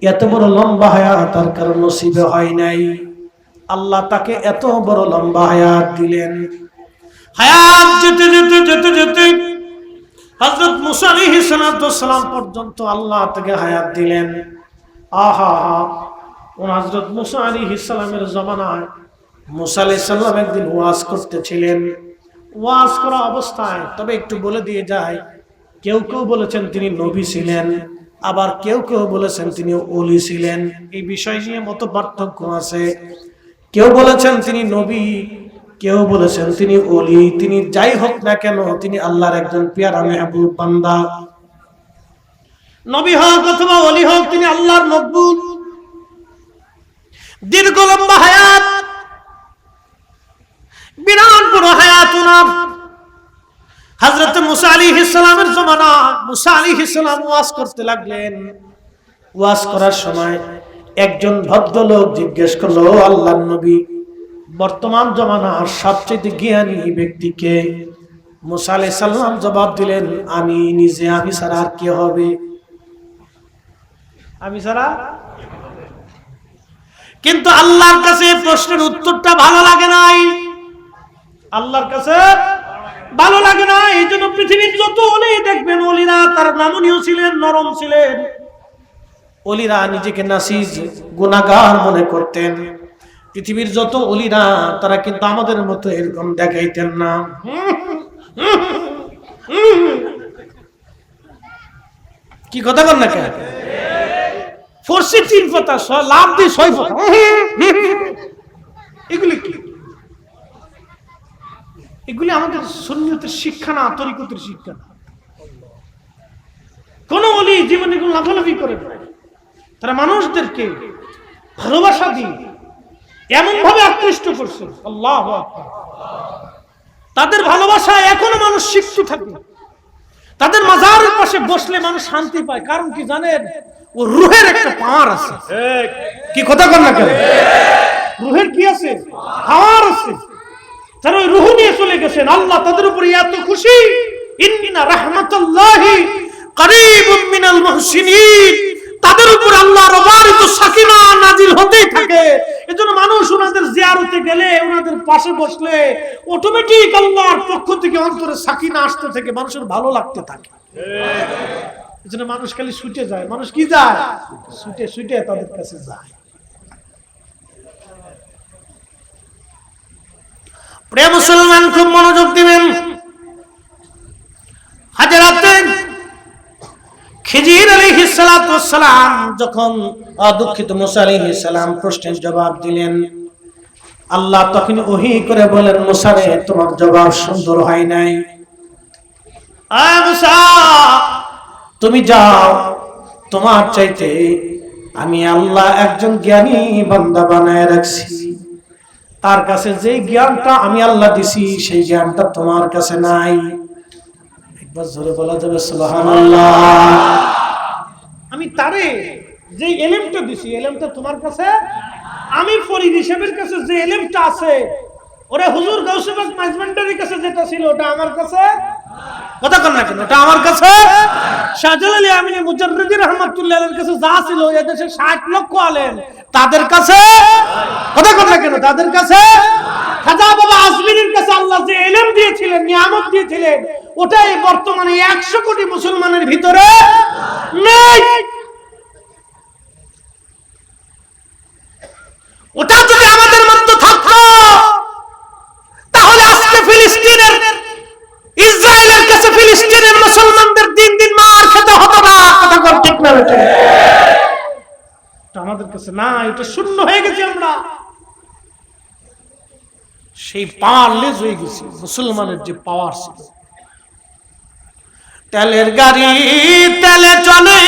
এত বড় লম্বা হায়াত তার কারণ নসিবে হয় নাই। আল্লাহ তাকে এত বড় লম্বা হায়াত দিলেন। হায়াত যেতে যেতে যেতে যেতে হযরত মুসা আলাইহিস সালাম পর্যন্ত আল্লাহ তাকে হায়াত দিলেন। আহা, হযরত মুসা আলাইহিস সালামের জামানায় মুসা আলাইহিস সালাম একদিন ওয়াজ করতেছিলেন। ওয়াজ করা অবস্থায়, তবে একটু বলে দিয়ে যায়, কেউ কেউ বলেছেন তিনি নবী ছিলেন, আবার কেউ কেউ বলেছেন তিনি ওলি ছিলেন। এই বিষয় নিয়ে মত পার্থক্য আছে। কেউ বলেছেন তিনি নবী, কেউ বলেছেন তিনি ওলি। তিনি যাই হোক না কেন, তিনি আল্লাহর একজন পেয়ারা মেহবুব বান্দা। নবী হোক অথবা ওলি হোক, তিনি আল্লাহর মকবুল। দীর্ঘ লম্বা হায়াত, বিরাট বড় হায়াত ওনার। হযরত মুসা আলাইহিস সালামের জামানা মুসা আলাইহিস সালাম ওয়াজ করতে লাগলেন। ওয়াজ করার সময় একজন ভদ্রলোক জিজ্ঞেস করলো, আল্লাহর নবী, বর্তমান জামানার সবচেয়ে জ্ঞানী ব্যক্তিকে? মুসা আলাইহিস সালাম জবাব দিলেন, আমি নিজে, আমি ছাড়া আর কে হবে? আমি ছাড়া? কিন্তু আল্লাহর কাছে প্রশ্নের উত্তরটা ভালো লাগে নাই। আল্লাহর কাছে ভালো লাগে না। এই জন্য পৃথিবীর যত ওলি দেখবেন, ওলিরা তার নমনীয় ছিলেন, নরম ছিলেন। ওলিরা নিজেকে নাসিজ, গুনাহগার মনে করতেন। পৃথিবীর যত ওলিরা তারা কিন্তু আমাদের মতো এরকম দেখাইতেন না। কি কথা বল না কেন? ফরসি 3 পাতা, লাভ দিয়ে 6 পাতা। এগুলি কি? এগুলি আমাদের সুন্নিয়তের শিক্ষা না, তরিকতের শিক্ষা না। কোন ওলি জীবনে কোন লাফালাফি করে না। তারা মানুষদেরকে ভালোবাসা দিয়ে এমন ভাবে আকৃষ্ট করছে, আল্লাহু আকবার। তাদের ভালোবাসা এখনো মানুষ শিক্ষিত থাকে। তাদের মাজারের পাশে বসলে মানুষ শান্তি পায়। কারণ কি জানেন? ও রুহের একটা পাওয়ার আছে। কি কথা বল না কেন? রুহের কি আছে? পাওয়ার আছে। যারা ওই রুহ নিয়ে চলে গেছেন, আল্লাহ তাদের উপরে এত খুশি। ইন্না রাহমাতুল্লাহি করিবুম মিনাল মুহসিনিন। তাদের উপর আল্লাহর অবারিত সাকিনা নাজিল হতেই থাকে। এজন্য মানুষ ওনাদের জিয়ারতে গেলে, ওনাদের পাশে বসলে অটোমেটিক আল্লাহর পক্ষ থেকে অন্তরে সাকিনা আসতে থাকে, মানুষের ভালো লাগতে থাকে। এজন্য মানুষ খালি ছুটে যায়। মানুষ কি যায়? ছুটে ছুটে তাদের কাছে যায়। প্রিয় মুসলমান, খুব মনোযোগ দিবেন। হযরতে খিজির আলাইহিস সালাতু ওয়াস সালাম যখন দুঃখিত মুসা আলাইহিস সালাম প্রশ্নের জবাব দিলেন, আল্লাহ তখন ওহী করে বলেন, মুসা রে, তোমার জবাব সুন্দর হয় নাই। মুসা, তুমি যাও, তোমার চাইতে আমি আল্লাহ একজন জ্ঞানী বান্দা বানায় রাখছি। তার কাছে যে জ্ঞানটা আমি আল্লাহ দিছি সেই জ্ঞানটা তোমার কাছে নাই। একবার জোরে বলা যাবে সুবহানাল্লাহ। আমি তারে যে ইলমটা দিছি, ইলমটা তোমার কাছে, আমি ফরিদ হিসাবের কাছে যে ইলমটা আছে, ওরে হুজুর গাউসে পাক মাইজবান্ডারির কাছে যেটা ছিল ওটা আমার কাছে, কথা কন না কেন, ওটা আমার কাছে। শাহজালাল আমিনী মুজাররিদি রাহমাতুল্লাহ আলাইহির কাছে যা ছিল, এদেশে 60 লক্ষ আলেম, তাদের কাছে, কথা কন না কেন, তাদের কাছে। খাজা বাবা আজমিরের কাছে আল্লাহ যে ইলম দিয়েছিলেন, নিয়ামত দিয়েছিলেন, ওটাই বর্তমানে 100 কোটি মুসলমানের ভিতরে নেই। ওটা যদি আমাদের মধ্যে থাকতো, তাহলে আজকে ফিলিস্তিনের, ইসরায়েলের কাছে ফিলিস্তিনের মুসলমানদের দিন দিন মার খেতে হতো না। কথা বল ঠিক না বেটা? আমাদের কাছে না, এটা শূন্য হয়ে গেছে। আমরা সেই পাওয়ারলেস হয়ে গেছি। মুসলমানের যে পাওয়ার ছিল, তেলের গাড়ি তেলে চলে,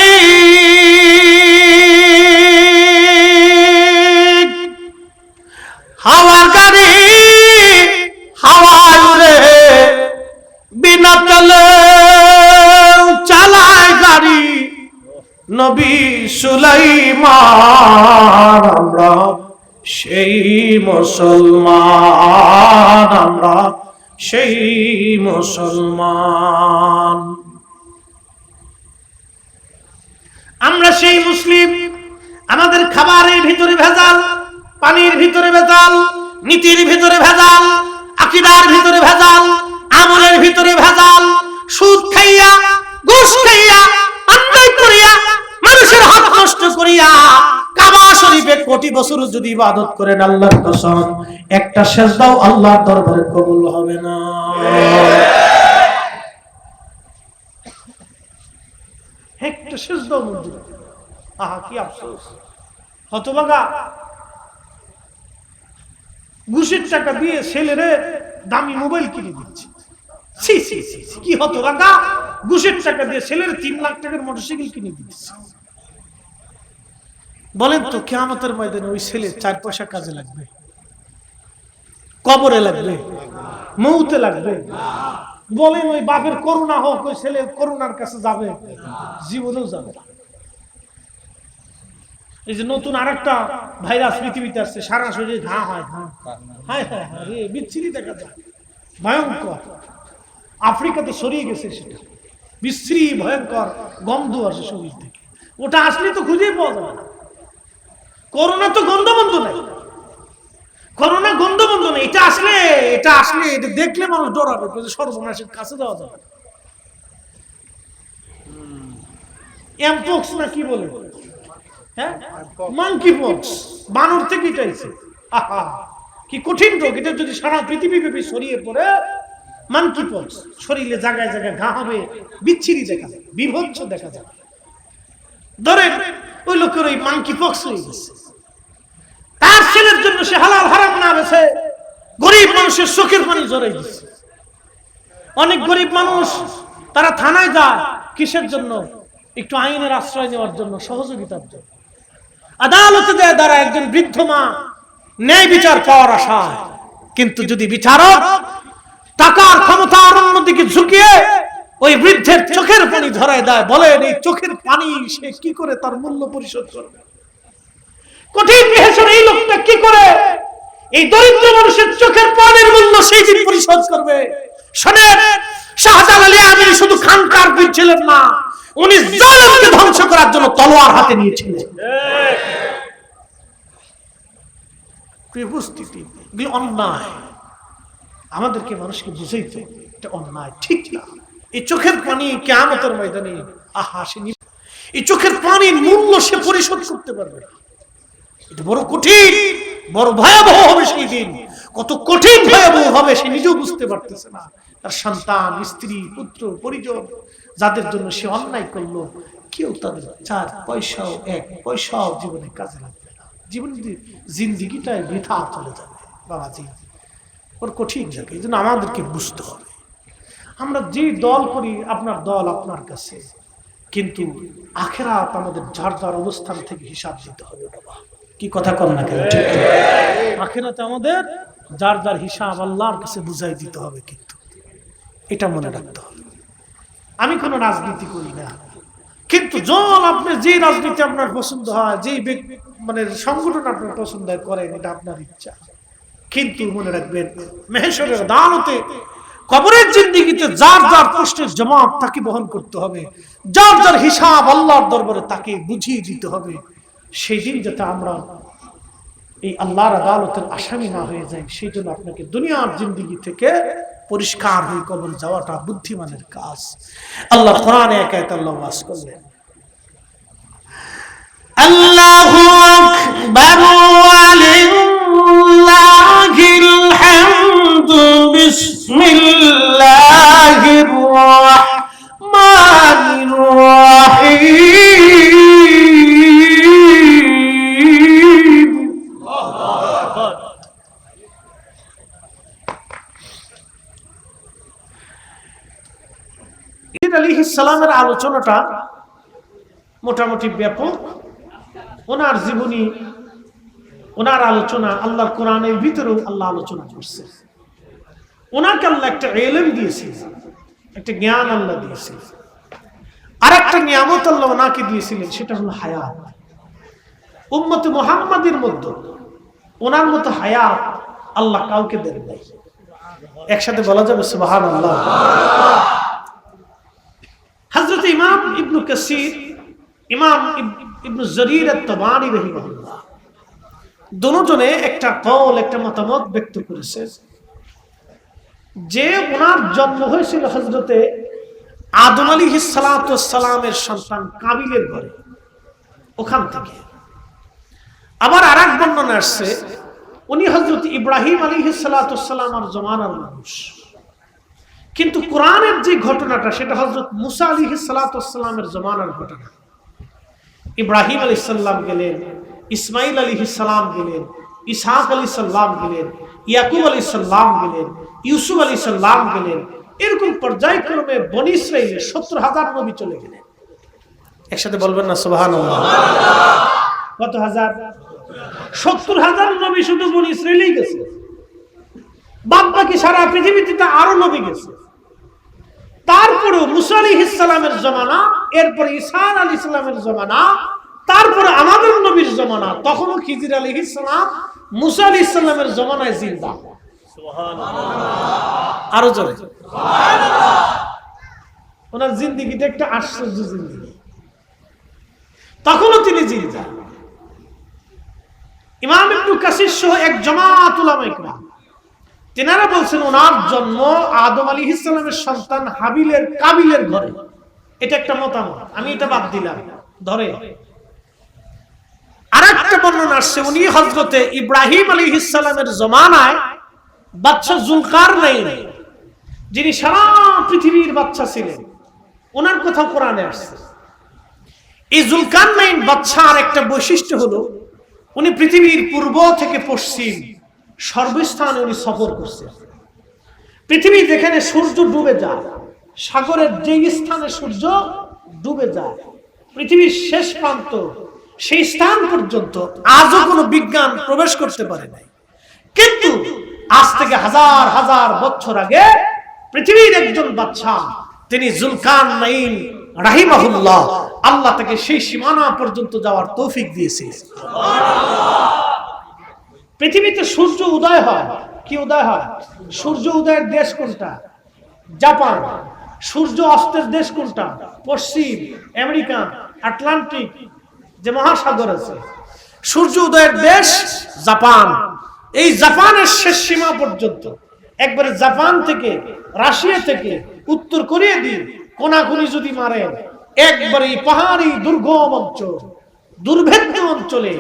হাওয়ার গাড়ি হাওয়ায় উড়ে, বিনা তেলে চালায় গাড়ি নবী সুলাইমান। আমরা সেই মুসলমান, আমরা সেই মুসলমান, আমরা সেই মুসলিম। আমাদের খাবারের ভিতরে ভেজাল, পানির ভিতরে ভেজাল, নীতির ভিতরে ভেজাল, আকীদার ভিতরে ভেজাল, আমলের ভিতরে ভেজাল। সুদ খাইয়া, ঘুষ খাইয়া, অন্যায় করিয়া, মানুষের হক নষ্ট করিয়া, কাবা শরীফে কোটি বছর যদি ইবাদত করেন, আল্লাহর কসম একটা সেজদাও আল্লাহর দরবারে কবুল হবে না। একটা সেজদাও মঞ্জুর। আহা, কি আফসোস! হতভাগা, ঘুষের টাকা দিয়ে ছেলেরে দামি মোবাইল কিনে দিচ্ছে। কি হতভাগা! ঘুষের টাকা দিয়ে ছেলের 3 লাখ টাকার মোটরসাইকেল কিনে দিচ্ছে। বলেন তো, কিয়ামতের ময়দানে ওই ছেলে 4 পয়সা কাজে লাগবে? কবরে লাগবে? মৌতে লাগবে? বলেন ওই বাপের করুণা হোক, ওই ছেলে করুণার কাছে যাবে? জীবনেও যাবে। এই যে নতুন আরেকটা ভাইরাস পৃথিবীতে আসছে, সারা শরীরে ঘা হয়, ঘা, হায় হায় হায় রে, বিচ্ছিরি দেখা যায়, ভয়ঙ্কর। আফ্রিকাতে ছড়িয়ে গেছে সেটা, বিশ্রী ভয়ঙ্কর গন্ধ আসে শরীর থেকে। ওটা আসলে তো খুঁজেই পাওয়া যাবে না। করোনা তো গন্ধ বন্ধ নাই, করোনা গন্ধ বন্ধ নেই। এটা আসলে এটা দেখলে মানুষ ডরাবে, সর্বনাশের কাছে যাওয়া যাবে। এমপক্স না কি বলে, হ্যাঁ, মাঙ্কি পক্স, বানর থেকে এটা এসেছে। আহা, কি কঠিন রোগ! এটা যদি সারা পৃথিবী ব্যাপী ছড়িয়ে পড়ে, মাঙ্কি পক্স, শরীরে জায়গায় জায়গায় ঘা হবে, বিচ্ছিরি দেখা যাবে, বিভৎস দেখা যাবে। ধরে ওই লোকের ওই মাঙ্কি পক্স হয়ে গেছে, তার ছেলের জন্য সে হালাল হারাম না বেছে গরিব মানুষের চোখের পানি জড়াই দিচ্ছে। অনেক গরিব মানুষ তারা থানায় যায় কিসের জন্য? একটু আইনের আশ্রয় নেওয়ার জন্য, সহযোগিতার জন্য। আদালতে যায় তারা একজন বৃদ্ধ মা ন্যায় বিচার পাওয়ার আশায়, কিন্তু যদি বিচারক টাকার ক্ষমতা অন্যদিকে ঝুঁকিয়ে ওই বৃদ্ধের চোখের পানি ধরায় দেয়, বলেন এই চোখের পানি সে কি করে তার মূল্য পরিশোধ করবে? কঠিন বিহেসন এই লোকটা কি করে এই দরিদ্র মানুষের চোখের পানির মূল্য সেই দিন পরিশোধ করবে? শোনেন, শাহজালাল আমিনী শুধু খানকার বীর ছিলেন না, উনি জালেমকে ধ্বংস করার জন্য তলোয়ার হাতে নিয়েছিলেন। উপস্থিতি অন্যায়, আমাদেরকে মানুষকে বুঝাইতে এটা অন্যায়, ঠিক না। এই চোখের পানি কিয়ামতের ময়দানে আহা, এই চোখের পানির মূল্য সে পরিশোধ করতে পারবে না। এটা বড় কঠিন, বড় ভয়াবহ হবে সেই দিন। কত কঠিন ভয়াবহ হবে সে নিজেও বুঝতে পারতেছে না। তার সন্তান, স্ত্রী, পুত্র, পরিজন যাদের জন্য সে অন্যায় করলো, কেউ তাদের 4 পয়সাও 1 পয়সাও জীবনে কাজে লাগবে না, জীবন জিন্দিগিটাই বৃথা চলে যাবে। বাবাজি, ওর কঠিন জায়গা। এই জন্য আমাদেরকে বুঝতে হবে, আমরা যে দল করি আপনার দল আপনার কাছে, কিন্তু আখিরাত আমাদের যার যার অবস্থান থেকে হিসাব দিতে হবে। বাবা, কি কথা কর না কেন? ঠিক আখিরাতে আমাদের যার যার হিসাব আল্লাহর কাছে বুঝাই দিতে হবে, কিন্তু এটা মনে রাখতে হবে। আমি কোনো রাজনীতি করি না, কিন্তু যখন আপনি যে রাজনীতি আপনার পছন্দ হয়, যে মানে সংগঠন আপনার পছন্দ করেন, এটা আপনার ইচ্ছা, কিন্তু মনে রাখবেন মেহেশরের আদালতে কবরের জিন্দেগিতে যার যার প্রশ্নের জবাব তাকে বহন করতে হবে, যার যার হিসাব আল্লাহর দরবারে তাকে বুঝিয়ে দিতে হবে। সেই দিন যাতে আমরা এই আল্লাহর আদালতের আসামি না হয়ে যাই, সেই জন্য আপনাকে দুনিয়ার জিন্দেগি থেকে পরিষ্কার হয়ে কবর যাওয়াটা বুদ্ধিমানের কাজ। আল্লাহ কোরআনে এক আয়াতে আল্লাহ ওয়াজ করলেন, আল্লাহু আকবার ওয়ালিল্লাহিল হামদু বিসমিল্লাহির রাহমানির রাহিম। আলাইহিস সালামের আলোচনাটা মোটামুটি ব্যাপক। ওনার জীবনী, ওনার আলোচনা আল্লাহর কোরআনের ভিতরেও আল্লাহ আলোচনা করছে। ওনাকে আল্লাহ একটা ইলম দিয়েছে, একটা জ্ঞান আল্লাহ দিয়েছে। আর একটা নিয়ামত আল্লাহ ওনাকে দিয়েছিলেন, সেটা হলো হায়াত। উম্মতে মুহাম্মাদের মধ্যে ওনার মতো হায়াত আল্লাহ কাউকে দেন নাই। একসাথে বলা যাবে সুবহানাল্লাহ। হযরত ইমাম ইবনে কাসির, ইমাম ইবনে জারীর আত-তাবারি রাহিমাহুল্লাহ, দুজনে একটা কওল, একটা মতামত ব্যক্ত করেছে যে ওনার জন্ম হয়েছিল হযরতে আদম আলাইহিস সালাতু ওয়াস সালামের সন্তান কাবিলের ঘরে, ওখান থেকে। আবার আরেক বর্ণনা আসছে উনি হযরত ইব্রাহিম আলাইহিস সালাতু ওয়াস সালামের জমানার মানুষ, কিন্তু কোরআনের যে ঘটনাটা সেটা হযরত মুসা আলাইহিস সালাতু ওয়াস সালামের জমানার ঘটনা। ইব্রাহিম আলাইহিস সালাম গেলেন, ইসমাইল আলাইহিস সালাম গেলেন, ইসহাক আলাইহিস সালাম গেলেন, ইয়াকুব আলাইহিস সালাম গেলেন, ইউসুফ আলাইহিস সালাম গেলেন। এরকম পর্যায়ক্রমে বনি ইসরাইলের 70,000 নবী চলে গেলেন। একসাথে বলবেন না সুবহানাল্লাহ। কত হাজার? 70,000 নবী শুধু বনি ইসরাইলেই গেছে, বাদ বাকি সারা পৃথিবীতে আরো নবী গেছে। তারপরে মুসা আলাইহিস সালামের জমানা, এরপরে ঈসা আলাইহিস সালামের জমানা, তারপরে আমাদের নবীর জমানা। তখনও খিজির আলাইহিস সালাম মুসা আলাইহিস সালামের জমানায় জিন্দা। সুবহানাল্লাহ। আরো জোরে সুবহানাল্লাহ। ওনার জিন্দেগিটা একটা আশ্চর্য জিন্দেগি, তখনও তিনি জিন্দা। ইমাম ইবনে কাসির সহ এক জামাত উলামা ইকরাম তেনারা বলছেন ওনার জন্ম আদম আলাইহিস সালামের সন্তান হাবিলের কাবিলের ঘরে। এটা একটা মতামত, আমি এটা বাদ দিলাম। ধরে আরেকটা বর্ণনা আসছে উনি হযরতে ইব্রাহিম আলাইহিস সালামের জমানায় বাদশা যুলকারনাইন, যিনি সারা পৃথিবীর বাদশা ছিলেন, ওনার কথা কোরআনে আসছে। এই যুলকারনাইন বাদশার একটা বৈশিষ্ট্য হলো উনি পৃথিবীর পূর্ব থেকে পশ্চিম সর্বস্থানে উনি সফর করছেন। পৃথিবী যেখানে সূর্য ডুবে যায়, সাগরের যে স্থানে সূর্য ডুবে যায়, পৃথিবীর শেষ প্রান্ত, সেই স্থান পর্যন্ত আজও কোনো বিজ্ঞান প্রবেশ করতে পারে নাই। কিন্তু আজ থেকে হাজার হাজার বছর আগে পৃথিবীর একজন বাদশা, তিনি যুলকারনাইন রাহিমাহুল্লাহ, আল্লাহ তাকে সেই সীমানা পর্যন্ত যাওয়ার তৌফিক দিয়েছিলেন। পৃথিবীতে সূর্য উদয় হয়, কি উদয় হয়? সূর্য উদয়ের দেশ কোনটা? জাপান। সূর্য অস্তের দেশ কোনটা? পশ্চিম আমেরিকা, আটলান্টিক যে মহাসাগর আছে। সূর্য উদয়ের দেশ জাপান। এই জাপানের শেষ সীমা পর্যন্ত, একবারে জাপান থেকে, রাশিয়া থেকে, উত্তর কোরিয়া দিয়ে কোনাকুনি যদি মারেন, একবারে পাহাড়ি দুর্গম অঞ্চল, দুর্ভেদ্য অঞ্চলে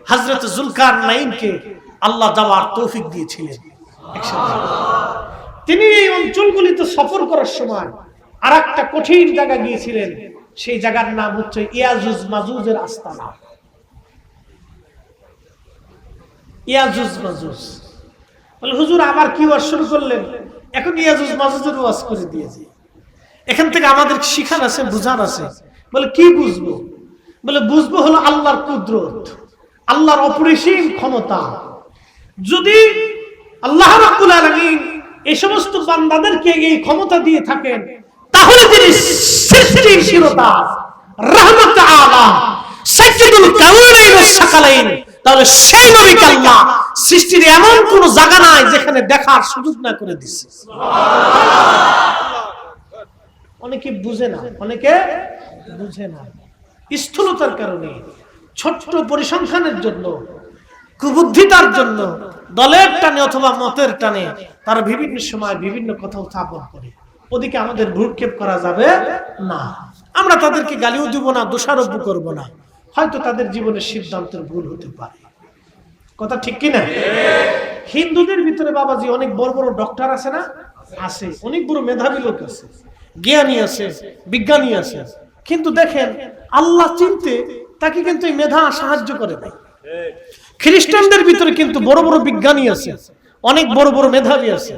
হযরত যুলকারনাইনকে আল্লাহ যাওয়ার তৌফিক দিয়েছিলেন। তিনি এই অঞ্চলগুলিতে সফর করার সময় আর একটা কঠিন জায়গা গিয়েছিলেন, সেই জায়গার নাম হচ্ছে ইয়াজুজ মাজুজের আস্তানা। ইয়াজুজ মাজুজ বলে, হুজুর আবার কি ওয়াজ শুরু করলেন? এখন ইয়াজুজ মাজুজের ওয়াজ করে দিয়েছি, এখান থেকে আমাদের শিখার আছে, বুঝার আছে। বলে কি বুঝবো? বলে বুঝবো হলো আল্লাহর কুদরত, আল্লাহর অপরিসীম ক্ষমতা। যদি আল্লাহ রাব্বুল আলামিন এই সমস্ত বান্দাদেরকে এই ক্ষমতা দিয়ে থাকেন, তাহলে তিনি সৃষ্টিশীলতা রাহমাত আলা সাইয়্যিদুল কাউনাইন ওয়াস সাকালাইন, তাহলে সেই নবীকে আল্লাহ সৃষ্টির এমন কোন জায়গা নাই যেখানে দেখার সুযোগ না করে দিয়েছে। অনেকে বুঝে না, অনেকে বুঝে না, স্থূলতার কারণে, ছোট্ট পরিসংখ্যানের জন্য, কুবুদ্ধিতার জন্য, দলের টানে অথবা মতের টানে তারা বিভিন্ন সময় বিভিন্ন কথা উত্থাপন করে। ওদিকে আমাদের ভ্রুক্ষেপ করা যাবে না। আমরা তাদেরকে গালিও দিব না, দোষারোপ করব না। হয়তো তাদের জীবনের সিদ্ধান্তের ভুল হতে পারে, কথা ঠিক কিনা? হিন্দুদের ভিতরে বাবাজি অনেক বড় বড় ডক্টর আছে না? আছে, অনেক বড় মেধাবী লোক আছে, জ্ঞানী আছে, বিজ্ঞানী আছে, কিন্তু দেখেন আল্লাহ চিনতে তাকে কিন্তু এই মেধা সাহায্য করে নাই। খ্রিস্টানদের ভিতরে কিন্তু বড় বড় বিজ্ঞানী আছে, অনেক বড় বড় মেধাবী আছে,